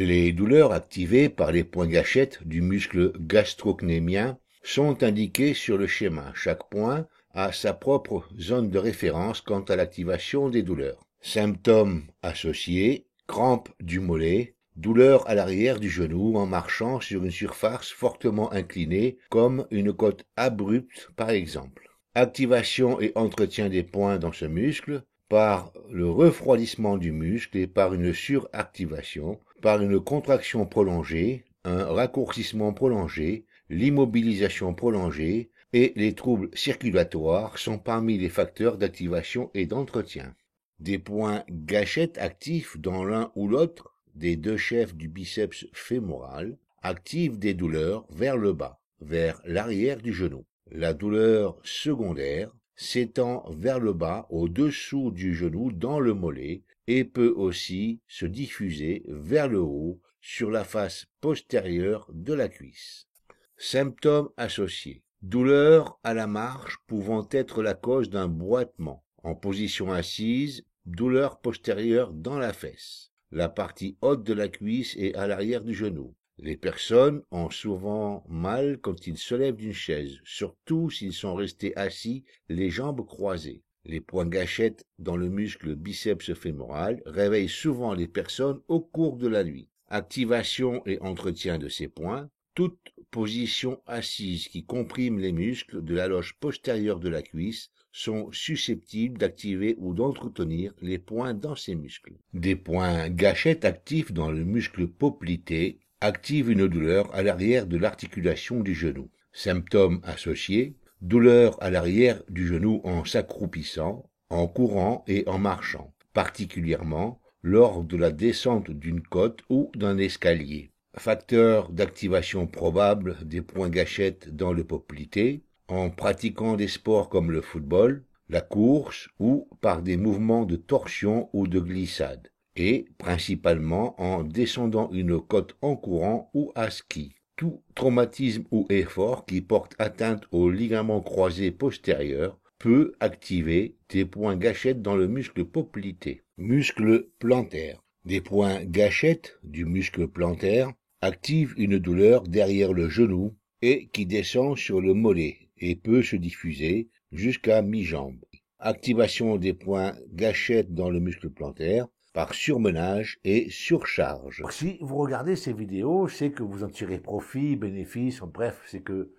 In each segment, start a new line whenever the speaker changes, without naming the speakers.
Les douleurs activées par les points gâchettes du muscle gastrocnémien sont indiquées sur le schéma. Chaque point a sa propre zone de référence quant à l'activation des douleurs. Symptômes associés, crampes du mollet, douleur à l'arrière du genou en marchant sur une surface fortement inclinée comme une côte abrupte par exemple. Activation et entretien des points dans ce muscle par le refroidissement du muscle et par une suractivation, par une contraction prolongée, un raccourcissement prolongé, l'immobilisation prolongée et les troubles circulatoires sont parmi les facteurs d'activation et d'entretien. Des points gâchettes actifs dans l'un ou l'autre des deux chefs du biceps fémoral activent des douleurs vers le bas, vers l'arrière du genou. La douleur secondaire s'étend vers le bas au-dessous du genou dans le mollet et peut aussi se diffuser vers le haut sur la face postérieure de la cuisse. Symptômes associés. Douleur à la marche pouvant être la cause d'un boitement. En position assise, douleur postérieure dans la fesse, la partie haute de la cuisse et à l'arrière du genou. Les personnes ont souvent mal quand ils se lèvent d'une chaise, surtout s'ils sont restés assis, les jambes croisées. Les points gâchettes dans le muscle biceps fémoral réveillent souvent les personnes au cours de la nuit. Activation et entretien de ces points. Toute position assise qui comprime les muscles de la loge postérieure de la cuisse sont susceptibles d'activer ou d'entretenir les points dans ces muscles. Des points gâchettes actifs dans le muscle poplité activent une douleur à l'arrière de l'articulation du genou. Symptômes associés, douleur à l'arrière du genou en s'accroupissant, en courant et en marchant, particulièrement lors de la descente d'une côte ou d'un escalier. Facteur d'activation probable des points gâchettes dans le poplité, en pratiquant des sports comme le football, la course ou par des mouvements de torsion ou de glissade, et principalement en descendant une côte en courant ou à ski. Tout traumatisme ou effort qui porte atteinte aux ligaments croisés postérieurs peut activer des points gâchettes dans le muscle poplité. Muscle plantaire. Des points gâchettes du muscle plantaire activent une douleur derrière le genou et qui descend sur le mollet et peut se diffuser jusqu'à mi-jambe. Activation des points gâchettes dans le muscle plantaire par surmenage et surcharge. Si vous regardez ces vidéos, c'est que vous en tirez profit, bénéfice, bref, c'est que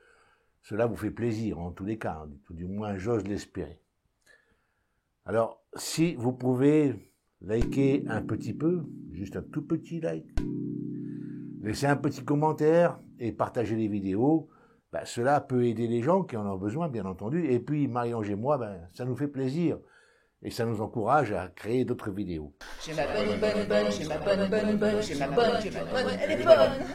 cela vous fait plaisir en tous les cas, tout du moins j'ose l'espérer. Alors, si vous pouvez liker un petit peu, juste un tout petit like, laisser un petit commentaire et partager les vidéos, cela peut aider les gens qui en ont besoin, bien entendu. Et puis, Marie-Ange et moi, ça nous fait plaisir. Et ça nous encourage à créer d'autres vidéos.
J'ai ma bonne, j'ai ma bonne, j'ai ma bonne, elle est bonne.